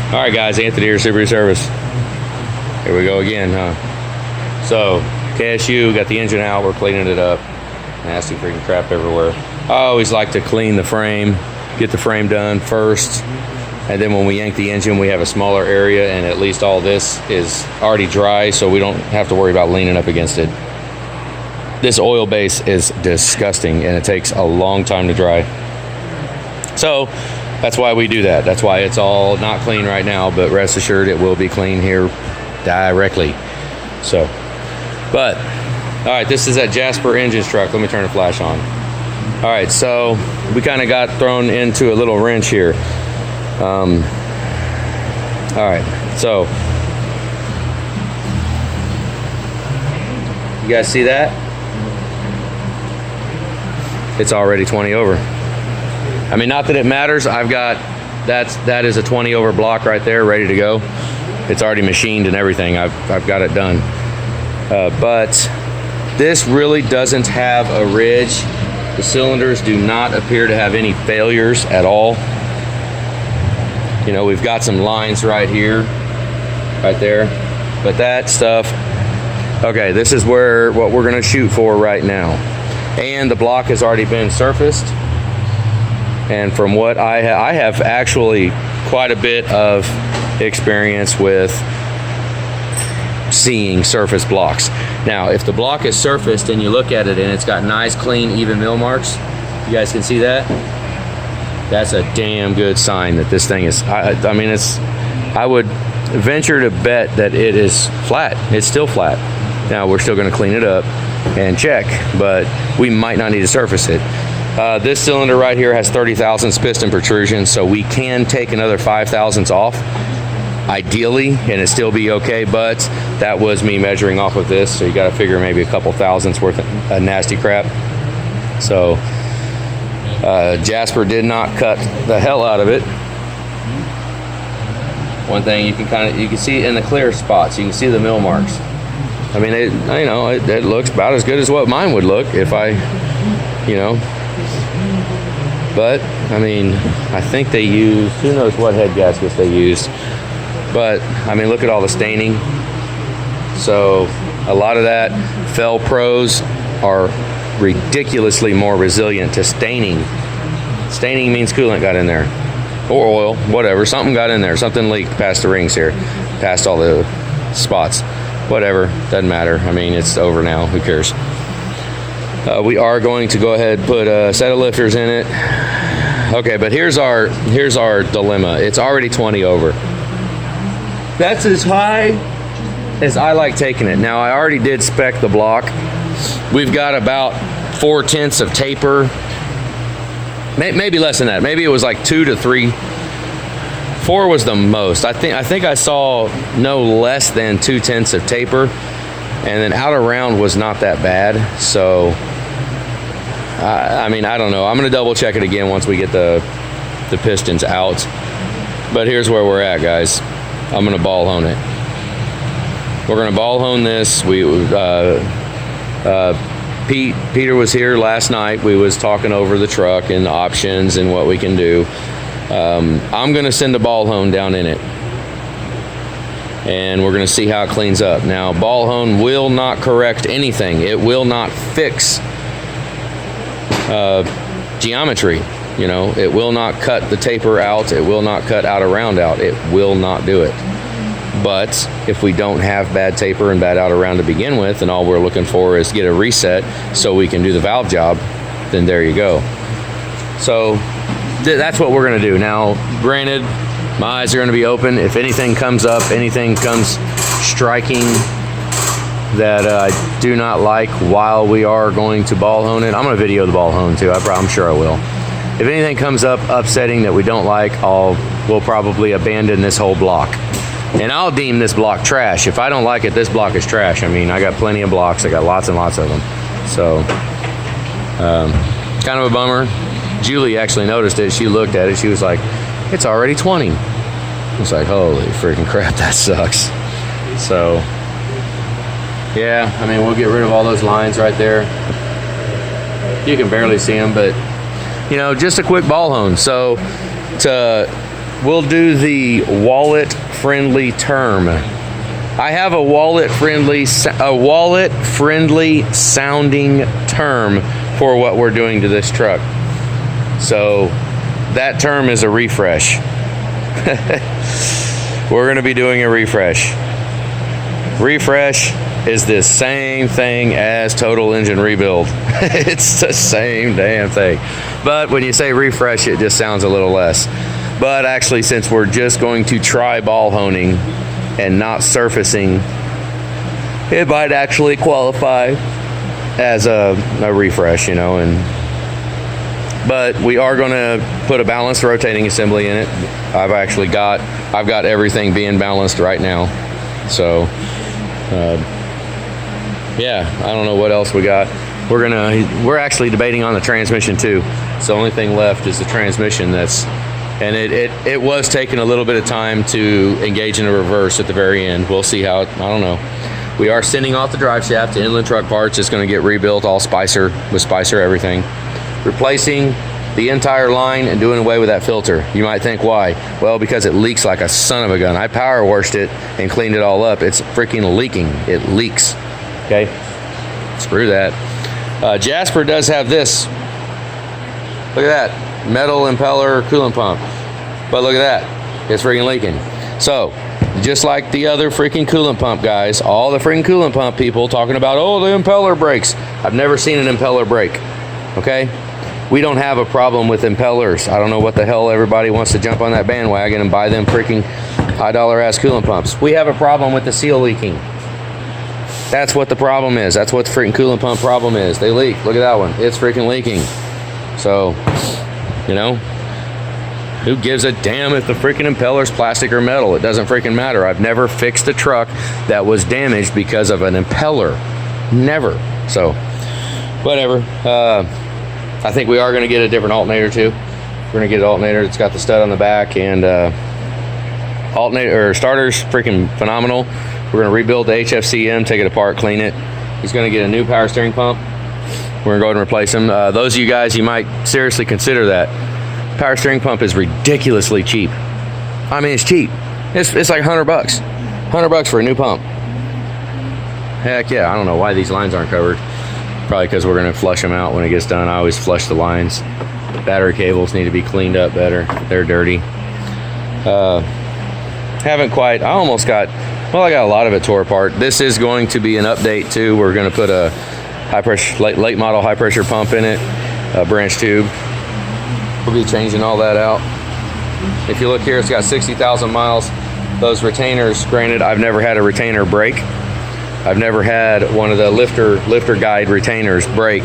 All right, guys, Anthony here, Subaru Service. Here we go again, huh? So, KSU, got the engine out, we're cleaning it up. Nasty freaking crap everywhere. I always like to clean the frame, get the frame done first, and then when we yank the engine, we have a smaller area, and at least all this is already dry, so we don't have to worry about leaning up against it. This oil base is disgusting, and it takes a long time to dry. So, that's why we do that. That's why it's all not clean right now, but rest assured it will be clean here directly. So, but, all right, this is that Jasper engine truck. Let me turn the flash on. All right, so we kind of got thrown into a little wrench here. All right, so you guys see that? It's already 20 over. I mean, not that it matters. I've got, that is a 20 over block right there, ready to go. It's already machined and everything. I've got it done. But this really doesn't have a ridge. The cylinders do not appear to have any failures at all. You know, we've got some lines right here, right there. But that stuff, okay, this is what we're gonna shoot for right now. And the block has already been surfaced. And from what I have actually quite a bit of experience with seeing surface blocks. Now, if the block is surfaced and you look at it and it's got nice, clean, even mill marks, you guys can see that? That's a damn good sign that this thing is, I mean, I would venture to bet that it is flat. It's still flat. Now, we're still gonna clean it up and check, but we might not need to surface it. This cylinder right here has 30 thousandths piston protrusion, so we can take another 5 thousandths off, ideally, and it still be okay, but that was me measuring off of this, so you gotta figure maybe a couple thousandths worth of nasty crap. So, Jasper did not cut the hell out of it. One thing you can see in the clear spots, you can see the mill marks. I mean, it looks about as good as what mine would look if I, but I mean, I think they used, who knows what head gaskets they used, but I mean, look at all the staining. So a lot of that Fel Pros are ridiculously more resilient to staining. Staining means coolant got in there, or oil, whatever, something got in there, something leaked past the rings here, past all the spots, whatever, doesn't matter. I mean, it's over now, who cares? We are going to go ahead and put a set of lifters in it. Okay, but here's our dilemma. It's already 20 over. That's as high as I like taking it. Now, I already did spec the block. We've got about 4/10 of taper. Maybe less than that. Maybe it was like 2 to 3. 4 was the most. I think I saw no less than 2/10 of taper, and then out around was not that bad. So, I mean, I don't know. I'm gonna double check it again once we get the pistons out. But here's where we're at, guys. I'm gonna ball hone it. We're gonna ball hone this. Peter was here last night. We was talking over the truck and the options and what we can do. I'm gonna send a ball hone down in it, and we're gonna see how it cleans up. Now, ball hone will not correct anything. It will not fix geometry. It will not cut the taper out. It will not cut out around out. It will not do it. But if we don't have bad taper and bad out around to begin with, and all we're looking for is get a reset so we can do the valve job, then there you go. So that's what we're gonna do. Now, granted, my eyes are gonna be open. If anything comes up, anything comes striking that I do not like while we are going to ball hone it, I'm gonna video the ball hone too. I'm sure I will. If anything comes up upsetting that we don't like, we'll probably abandon this whole block. And I'll deem this block trash. If I don't like it, this block is trash. I mean, I got plenty of blocks. I got lots and lots of them. So, kind of a bummer. Julie actually noticed it. She looked at it. She was like, it's already 20. I was like, holy freaking crap, that sucks. So, yeah, I mean, we'll get rid of all those lines right there. You can barely see them, but, just a quick ball hone. So, to we'll do the wallet-friendly term. I have a wallet-friendly sounding term for what we're doing to this truck. So that term is a refresh. We're going to be doing a refresh. Refresh is the same thing as total engine rebuild. It's the same damn thing. But when you say refresh, it just sounds a little less. But actually, since we're just going to try ball honing and not surfacing, it might actually qualify as a refresh, you know. But we are going to put a balanced rotating assembly in it. I've got everything being balanced right now. So yeah, I don't know what else we got. We're actually debating on the transmission too. So the only thing left is the transmission. And it was taking a little bit of time to engage in a reverse at the very end. We'll see how, I don't know. We are sending off the drive shaft to Inland Truck Parts. It's going to get rebuilt all Spicer, with Spicer everything. Replacing the entire line and doing away with that filter. You might think, why? Well, because it leaks like a son of a gun. I power washed it and cleaned it all up. It's freaking leaking. It leaks. Okay? Screw that. Jasper does have this. Look at that. Metal impeller coolant pump. But look at that. It's freaking leaking. So, just like the other freaking coolant pump guys, all the freaking coolant pump people talking about, oh, the impeller breaks. I've never seen an impeller break. Okay? We don't have a problem with impellers. I don't know what the hell everybody wants to jump on that bandwagon and buy them freaking high dollar ass coolant pumps. We have a problem with the seal leaking. That's what the problem is. That's what the freaking coolant pump problem is. They leak. Look at that one. It's freaking leaking. So, you know, who gives a damn if the freaking impeller's plastic or metal? It doesn't freaking matter. I've never fixed a truck that was damaged because of an impeller. Never. So, whatever. I think we are going to get a different alternator too. We're going to get an alternator that's got the stud on the back, and alternator or starter's freaking phenomenal. We're going to rebuild the HFCM, take it apart, clean it. He's going to get a new power steering pump. We're going to go ahead and replace him. Those of you guys, you might seriously consider that. Power steering pump is ridiculously cheap. I mean, it's cheap. It's like $100. $100 for a new pump. Heck yeah, I don't know why these lines aren't covered. Probably because we're going to flush them out when it gets done. I always flush the lines. Battery cables need to be cleaned up better. They're dirty. Haven't quite. I got a lot of it tore apart. This is going to be an update too. We're going to put a high pressure, late model high pressure pump in it, a branch tube. We'll be changing all that out. If you look here, it's got 60,000 miles. Those retainers, granted, I've never had a retainer break. I've never had one of the lifter guide retainers break,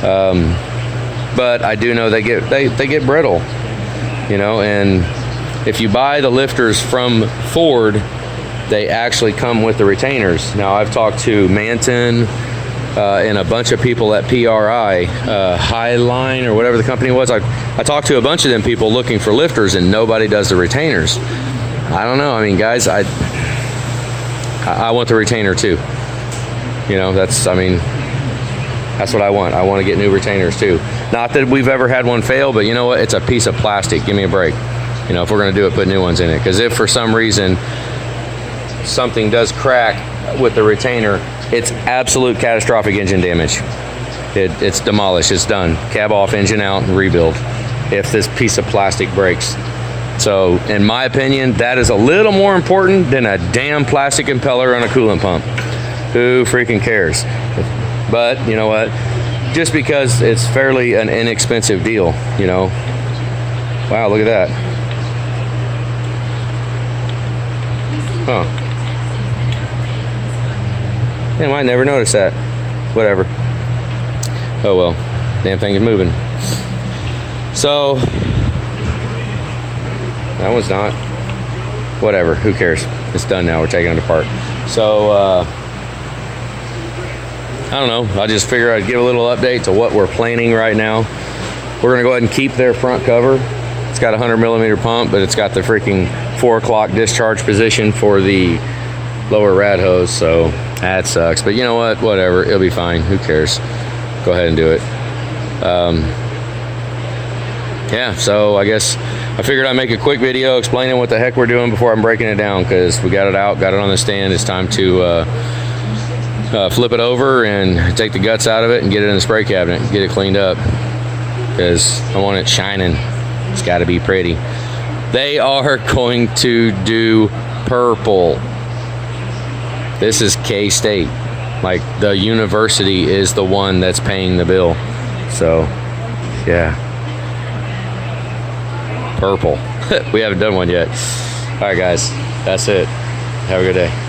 but I do know they get brittle, you know. And if you buy the lifters from Ford, they actually come with the retainers. Now I've talked to Manton and a bunch of people at PRI, Highline or whatever the company was. I talked to a bunch of them people looking for lifters, and nobody does the retainers. I don't know. I mean, guys, I want the retainer too. You know, that's what I want. I want to get new retainers too. Not that we've ever had one fail, but you know what? It's a piece of plastic. Give me a break. You know, if we're going to do it, put new ones in it. Because if for some reason something does crack with the retainer, it's absolute catastrophic engine damage. It's demolished. It's done. Cab off, engine out, and rebuild if this piece of plastic breaks. So, in my opinion, that is a little more important than a damn plastic impeller on a coolant pump. Who freaking cares? But, you know what? Just because it's fairly an inexpensive deal, you know. Wow, look at that. Huh. Damn, I never noticed that. Whatever. Oh well. Damn thing is moving. So, that one's not. Whatever. Who cares? It's done now. We're taking it apart. So, I don't know. I just figured I'd give a little update to what we're planning right now. We're going to go ahead and keep their front cover. It's got a 100 millimeter pump, but it's got the freaking 4 o'clock discharge position for the lower rad hose. So that sucks. But you know what? Whatever. It'll be fine. Who cares? Go ahead and do it. Yeah, so I guess I figured I'd make a quick video explaining what the heck we're doing before I'm breaking it down, because we got it out, got it on the stand. It's time to flip it over and take the guts out of it and get it in the spray cabinet, get it cleaned up, because I want it shining. It's got to be pretty. They are going to do purple. This is K-State. Like, the university is the one that's paying the bill. So, yeah. Purple. We haven't done one yet. All right, guys. That's it. Have a good day.